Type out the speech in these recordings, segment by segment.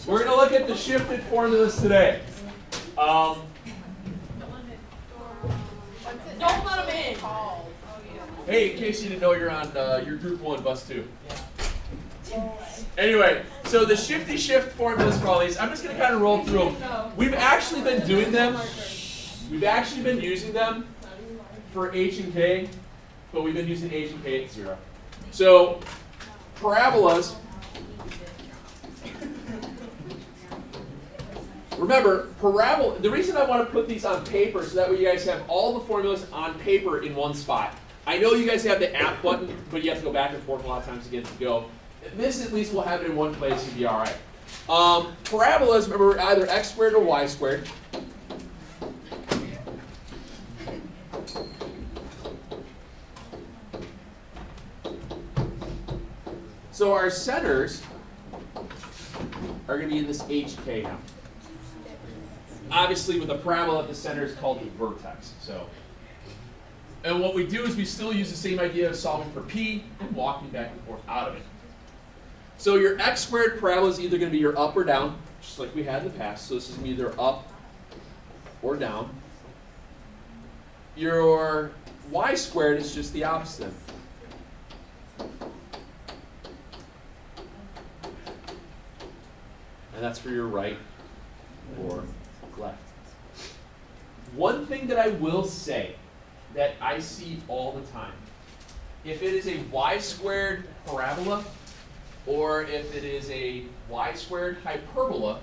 We're going to look at the shifted formulas today. Don't let them in. Hey, in case you didn't know, you're on your Group 1 bus 2. Anyway, so the shifty shift formulas for all these, I'm just going to kind of roll through them. We've actually been doing them. We've actually been using them for H and K, but we've been using H and K at 0. So parabolas, remember, the reason I want to put these on paper so that way you guys have all the formulas on paper in one spot. I know you guys have the app button, but you have to go back and forth a lot of times to get it to go. This at least will have it in one place and be all right. Parabolas, remember, either x squared or y squared. So our centers are going to be in this HK now. Obviously, with a parabola, the center is called the vertex. And what we do is we still use the same idea of solving for P and walking back and forth out of it. So your x squared parabola is either going to be your up or down, just like we had in the past. So this is either up or down. Your y squared is just the opposite. And that's for your right or left. One thing that I will say that I see all the time, if it is a y squared parabola or if it is a y squared hyperbola,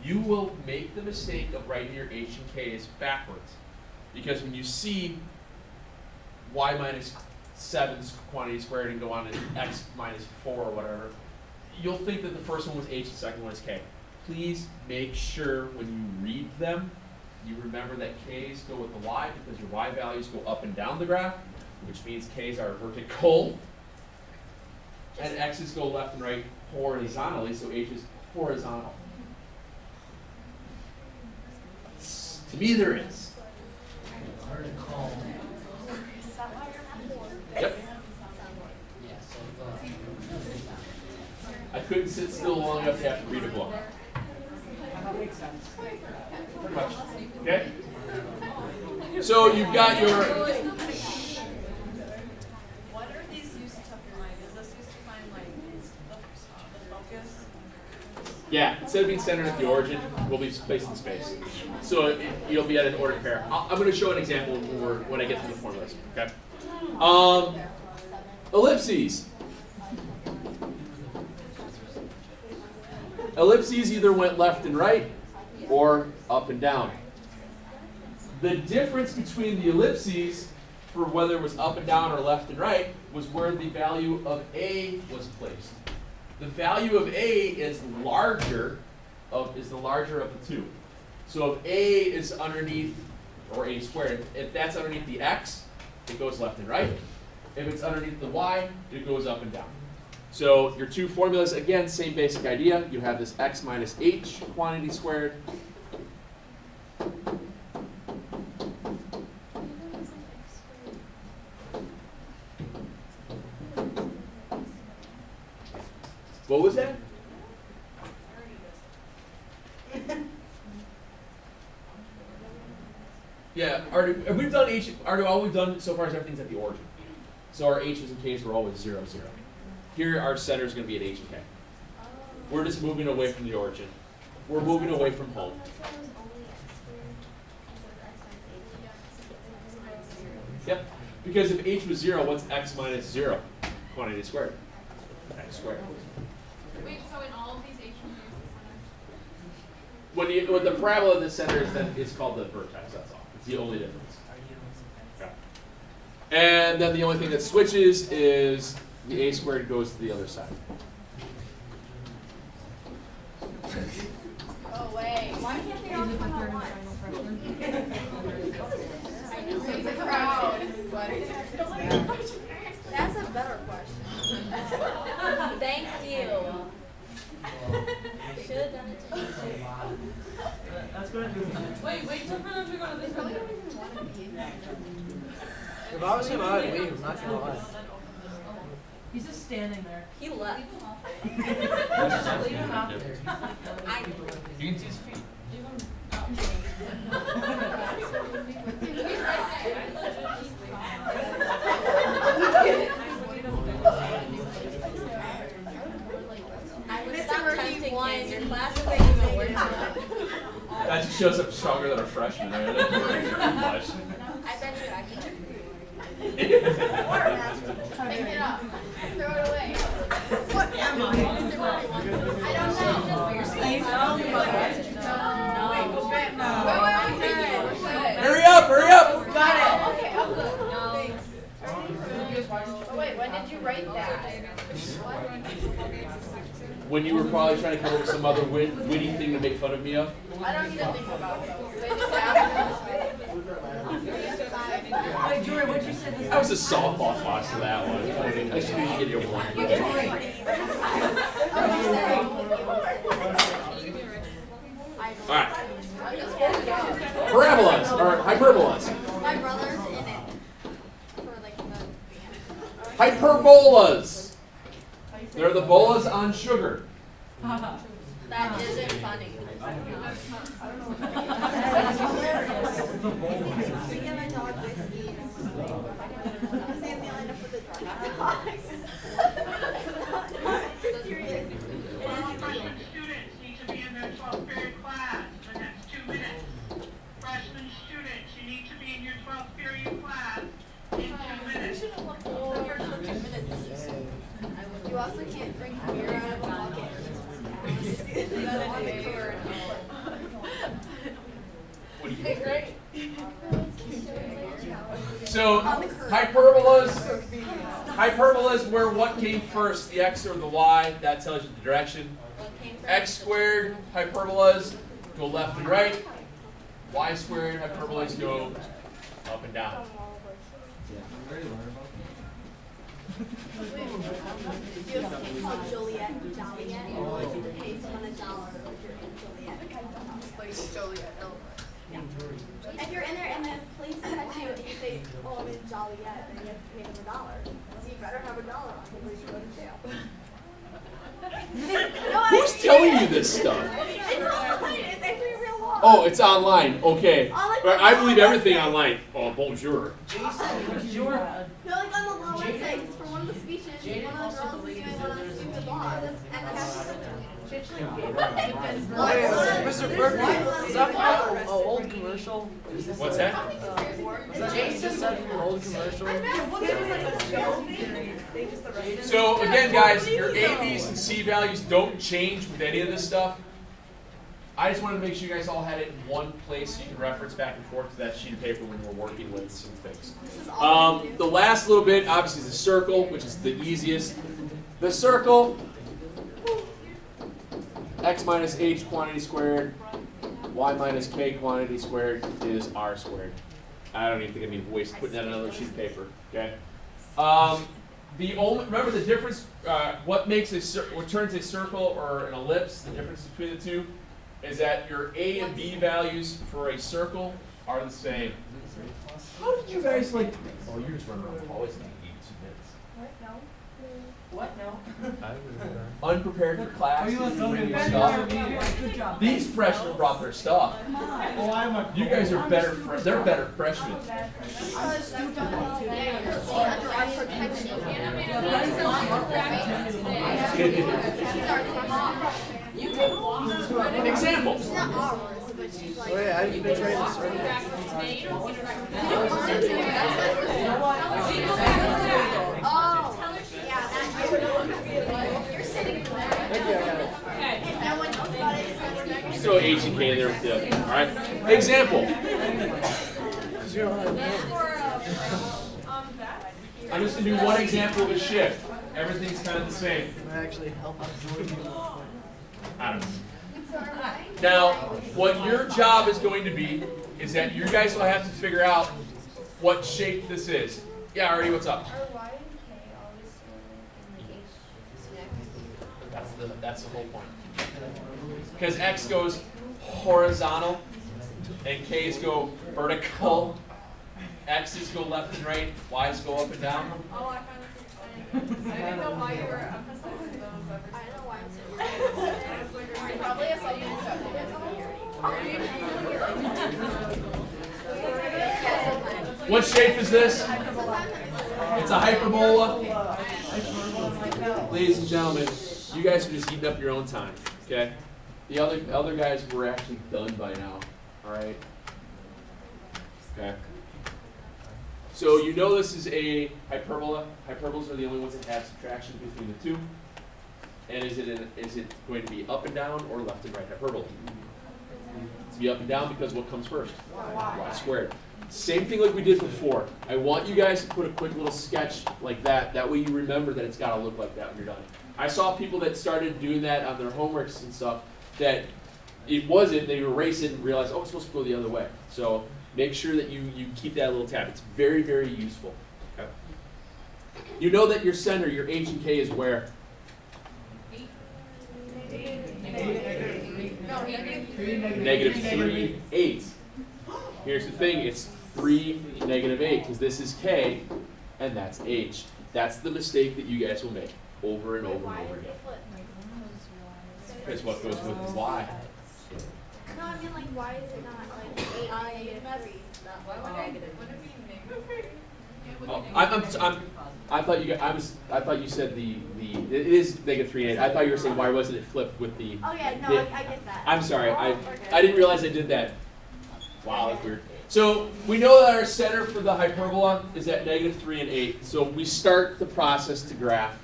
you will make the mistake of writing your h and k's backwards. Because when you see y minus 7's quantity squared and go on to x minus 4 or whatever, you'll think that the first one was h, the second one is k. Please make sure when you read them, you remember that k's go with the y because your y values go up and down the graph, which means k's are vertical, and x's go left and right horizontally, so h is horizontal. To me, there is. Yep. I couldn't sit still long enough to have to read a book. That makes sense. Pretty much. Okay? So you've got your... What are these used to find? Is this used to find like the focus? Yeah, instead of being centered at the origin, we'll be placed in space. So you'll be at an ordered pair. I'm going to show an example when I get to the formulas. Okay? Ellipses. Ellipses either went left and right or up and down. The difference between the ellipses for whether it was up and down or left and right was where the value of A was placed. The value of A is the larger of the two. So if A is underneath, or A squared, if that's underneath the x, it goes left and right. If it's underneath the y, it goes up and down. So your two formulas, again, same basic idea. You have this x minus h quantity squared. What was that? Yeah, we've done h. All we've done so far is everything's at the origin. So our h's and k's were always 0, 0. Here, our center is going to be at h and k. We're just moving away from the origin. We're moving away from home. Yep. Because if h was 0, what's x minus 0? Quantity squared. X squared. Wait, so in all of these h and When the parabola in the center is then it's called the vertex. That's all. It's the only difference. Okay. And then the only thing that switches is the a squared goes to the other side. Oh wait, why can't they all come out once? I know it's a crowd, but that's a better question. Thank you. Should have done it to me too. That's good. Wait till for them to go to this one. If I was him, I would leave. I'm not gonna lie. He's just standing there. He left. Just leave him out there. I You can see his feet. I would stop tempting one. Your classes ain't even worth it. That just shows up stronger than a freshman. Right? That doesn't really do much. I bet you I can. Pick it up. Throw it away. What am I? I don't know. You're saying no. Hurry up! Hurry up! Got it. Okay, I'm good. No. Oh, wait, when did you write that? When you were probably trying to come up with some other witty thing to make fun of me of. I don't need to think about those. They just happen. Wait, Jory, what'd you say this? I was a softball toss to that one. I should get you one. Alright. Parabolas, or hyperbolas. My brother's in it. For like the band. Hyperbolas. They're the bolas on sugar. That isn't funny. Students need to be in their 12th period class in the next 2 minutes. Freshman students, you need to be in your 12th period class in 2 minutes. You also can't drink beer out of a bucket. What do you think? So, hyperbolas where what came first, the x or the y, that tells you the direction. X squared hyperbolas go left and right. Y squared hyperbolas go up and down. You have something called Joliet and Joliet. You pay someone $1 if you're in Joliet. Yeah. If you're in there and the police catch you and you say, oh, I'm in Joliet, then you have to pay them $1. So you better have $1 on you or you go to jail. Who's telling you this stuff? It's online. It's actually a real law. Oh, it's online. Okay. Online. I believe everything online. Oh, bonjour. No, like on the law website, for one of the speeches, one of the girls was doing one of the stupid laws. And the guy Mr. Burke, is that from an old commercial? What's that? Is that just said from an old commercial? So again, guys, your A, B's, and C values don't change with any of this stuff. I just wanted to make sure you guys all had it in one place so you can reference back and forth to that sheet of paper when we're working with some things. The last little bit, obviously, is the circle, which is the easiest. The circle, x minus h quantity squared, y minus k quantity squared is r squared. I don't even think I need to waste putting that on another sheet of paper. Okay. Remember the difference. What turns a circle or an ellipse? The difference between the two is that your a and b values for a circle are the same. How did you guys like? Oh, you're just running around the hallways in 82 minutes. What? No. Unprepared for class. Oh, you left bringing over. stuff. Good job. These freshmen brought their stuff. Oh, I'm a. You guys are better. They're better freshmen. Examples. Wait, I didn't try to start. Oh, yeah, you're sitting in there. Thank you, I got it. If no one knows about it, Just throw H and K in there with the. All right. Example. Because you don't have I'm just gonna do one example of a shift. Everything's kind of the same. It might actually help out Jordan. I don't know. Now, what your job is going to be is that you guys will have to figure out what shape this is. Yeah, Artie, what's up? That's the whole point. Because X goes horizontal and K's go vertical. X's go left and right, Y's go up and down. Oh, I found this exciting. I didn't know why you were emphasizing those. I don't know why I'm sitting here. Probably a What shape is this? It's a hyperbola. Ladies and gentlemen, you guys are just eating up your own time, okay? The other guys were actually done by now, all right? Okay. So you know this is a hyperbola. Hyperbolas are the only ones that have subtraction between the two. And is it going to be up and down or left and right hyperbola? It's be up and down because what comes first? Y squared. Same thing like we did before. I want you guys to put a quick little sketch like that. That way you remember that it's got to look like that when you're done. I saw people that started doing that on their homeworks and stuff that it wasn't. They erase it and realize, oh, it's supposed to go the other way. So make sure that you keep that little tab. It's very, very useful. Okay. You know that your center, your H and K is where? -3, 8. Here's the thing, it's 3, -8, because this is K, and that's H. That's the mistake that you guys will make over and over and over again. Because what goes with Y? No, I mean like why is it not like 8 -3? Oh, I thought you said it is -3 and 8. I thought you were saying why wasn't it flipped with the? Oh yeah, no, I get that. I'm sorry, I didn't realize I did that. Wow, that's weird. So we know that our center for the hyperbola is at -3 and 8. So we start the process to graph.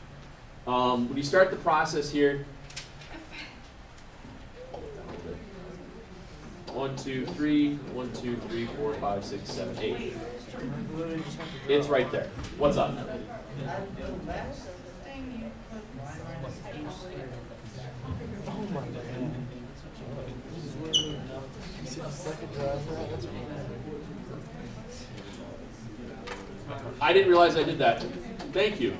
When you start the process here, 1, 2, 3, 1, 2, 3, 4, 5, 6, 7, 8. It's right there. What's up? I didn't realize I did that. Thank you.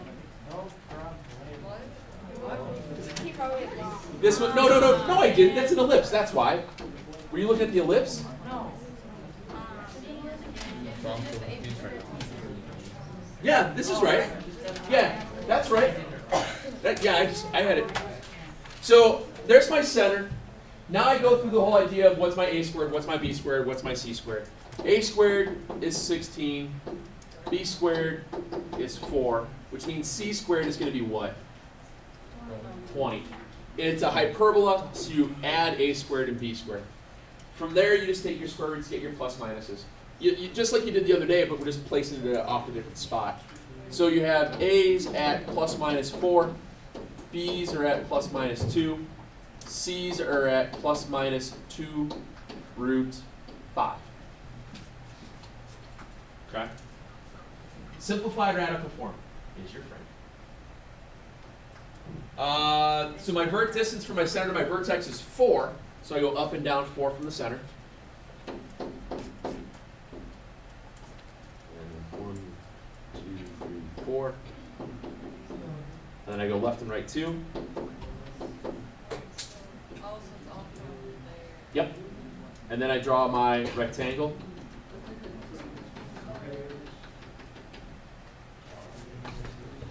This one? No, I didn't. That's an ellipse. That's why. Were you looking at the ellipse? Yeah, this is right. Yeah, that's right. I had it. So there's my center. Now I go through the whole idea of what's my A squared, what's my B squared, what's my C squared. A squared is 16. B squared is 4, which means C squared is going to be what? 20. It's a hyperbola, so you add A squared and B squared. From there, you just take your square roots, get your plus minuses. You just like you did the other day, but we're just placing it off a different spot. So you have A's at plus minus 4, B's are at plus minus 2, C's are at plus minus 2 root 5. Okay? Simplified radical form is your friend. So my vert distance from my center to my vertex is 4. So I go up and down 4 from the center. And 1, 2, 3, 4. And then I go left and right 2. Yep. And then I draw my rectangle.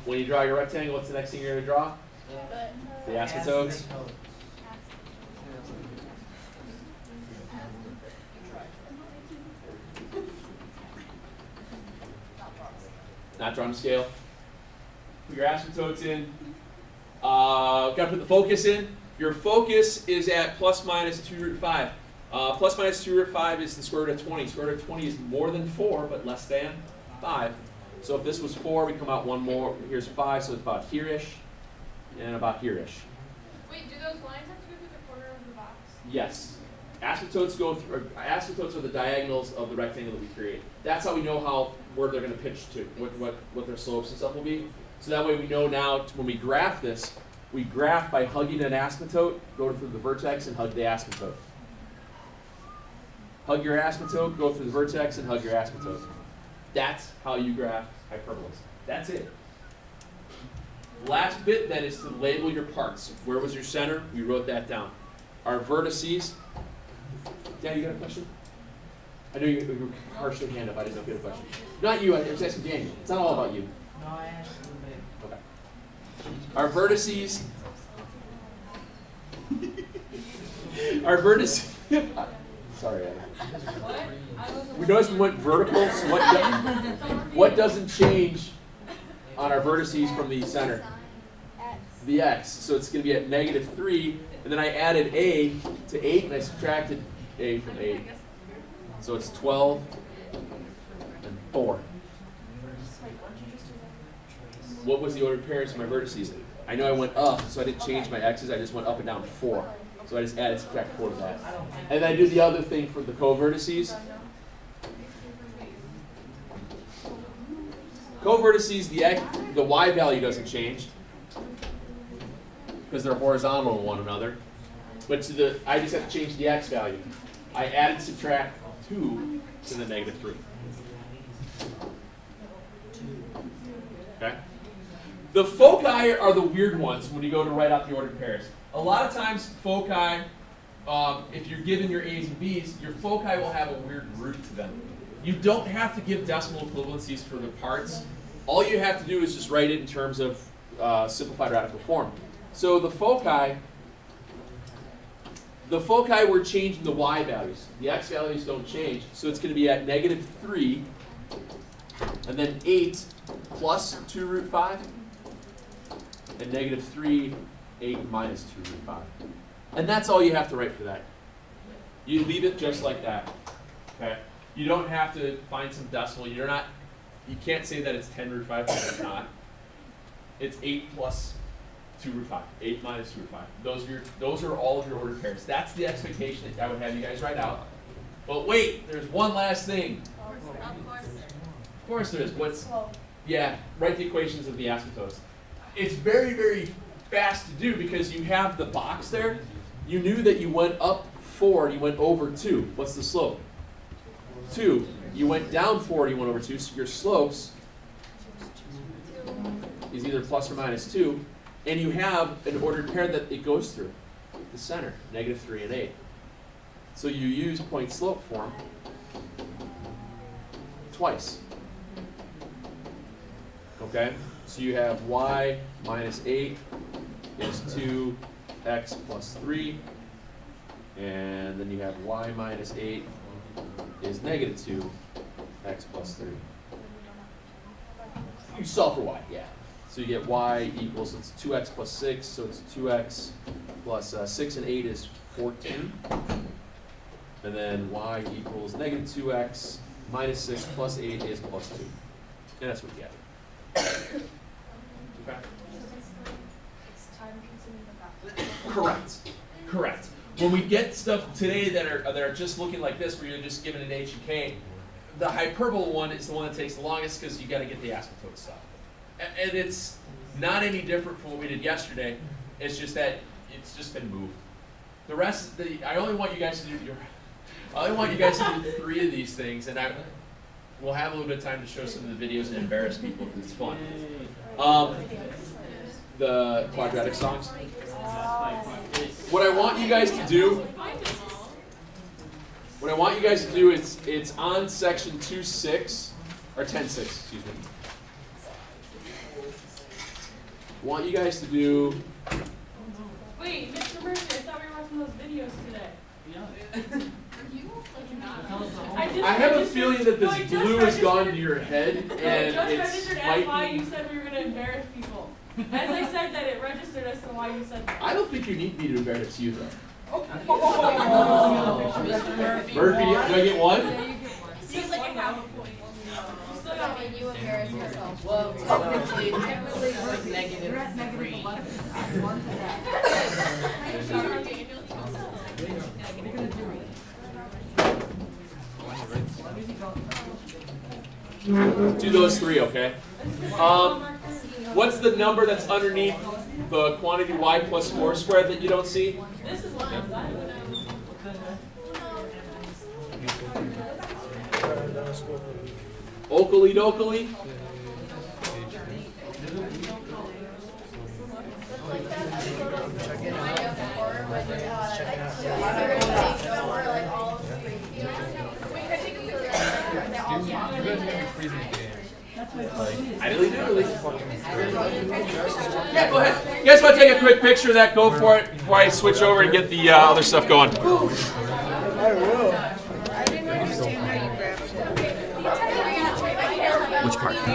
When you draw your rectangle, what's the next thing you're going to draw? The asymptotes. Not drawn to scale. Put your asymptotes in. Got to put the focus in. Your focus is at plus minus 2 root 5. Plus minus 2 root 5 is the square root of 20. Square root of 20 is more than 4, but less than 5. So if this was 4, we come out one more. Here's 5, so it's about here-ish, and about here-ish. Wait, do those lines have to go through the corner of the box? Yes. Asymptotes go through. Asymptotes are the diagonals of the rectangle that we create. That's how we know where they're going to pitch to, what their slopes and stuff will be. So that way we know now when we graph this, we graph by hugging an asymptote, go through the vertex, and hug the asymptote. Hug your asymptote, go through the vertex, and hug your asymptote. That's how you graph hyperbolas. That's it. Last bit then is to label your parts. Where was your center? We wrote that down. Our vertices. Dan, you got a question? I know you were harshly hand up. I didn't know if you had a question. Not you. I was asking Daniel. It's not all about you. No, I asked you. Okay. Our vertices. Our vertices. Sorry, Adam. We noticed we went vertical, so what doesn't change on our vertices from the center? The x. So it's going to be at -3, and then I added a to 8, and I subtracted a from 8. So it's 12 and 4. What was the ordered pairs of my vertices? I know I went up, so I didn't change my x's. I just went up and down 4. So I just added subtract 4 to that. And then I do the other thing for the co-vertices. Co-vertices, the y value doesn't change because they're horizontal to one another. But I just have to change the x value. I added subtract 2 to the -3. Okay? The foci are the weird ones when you go to write out the ordered pairs. A lot of times, foci, if you're given your A's and B's, your foci will have a weird root to them. You don't have to give decimal equivalencies for the parts. All you have to do is just write it in terms of simplified radical form. So the foci, we're changing the y values. The x values don't change, so it's going to be at -3, and then 8 plus 2√5, and -3, 8 minus 2√5. And that's all you have to write for that. You leave it just like that. Okay? You don't have to find some decimal. You can't say that it's 10√5 because it's not. It's 8 plus 2√5. 8 minus 2√5. Those are all of your ordered pairs. That's the expectation that I would have you guys write out. But wait, there's one last thing. Of course there is. Write the equations of the asymptotes. It's very, very fast to do because you have the box there. You knew that you went up 4 and you went over 2. What's the slope? 2. You went down 4 and you went over 2, so your slopes is either plus or minus 2. And you have an ordered pair that it goes through, the center, -3 and 8. So you use point slope form twice. Okay? So you have y minus 8 is 2x plus 3. And then you have y minus 8 is -2x plus 3. You solve for y, yeah. So you get y equals, it's 2x plus 6, so it's 2x plus 6 and 8 is 14. And then y equals -2x minus 6 plus 8 is plus 2. And that's what you get. Okay. Correct. When we get stuff today that are just looking like this, where you're just given an H and K, the hyperbola one is the one that takes the longest because you got to get the asymptote stuff. And it's not any different from what we did yesterday. It's just that it's just been moved. The rest, I only want you guys to do 3 of these things, and we'll have a little bit of time to show some of the videos and embarrass people because it's fun. The quadratic songs. What I want you guys to do, it's on section 2.6 or 10.6, excuse me. Want you guys to do. Wait, Mr. Murphy, I thought we were watching those videos today. I have a feeling that this glue has gone to your head, and just it's registered as why you said we were going to embarrass people. As I said that, it registered as to why you said that. I don't think you need me to embarrass you, though. Mr. Murphy, Murphy, do I get 1? Yeah, you get 1. Seems like you have a point. You still got me. You embarrass yourself. Well, technically, it's -3. Do those 3, okay? What's the number that's underneath the quantity y plus 4 squared that you don't see? This is what I'm saying. Oakley dokley. Idly doodly. Yeah, go ahead. You guys want to take a quick picture of that? Go for it before I switch over and get the other stuff going. Which part?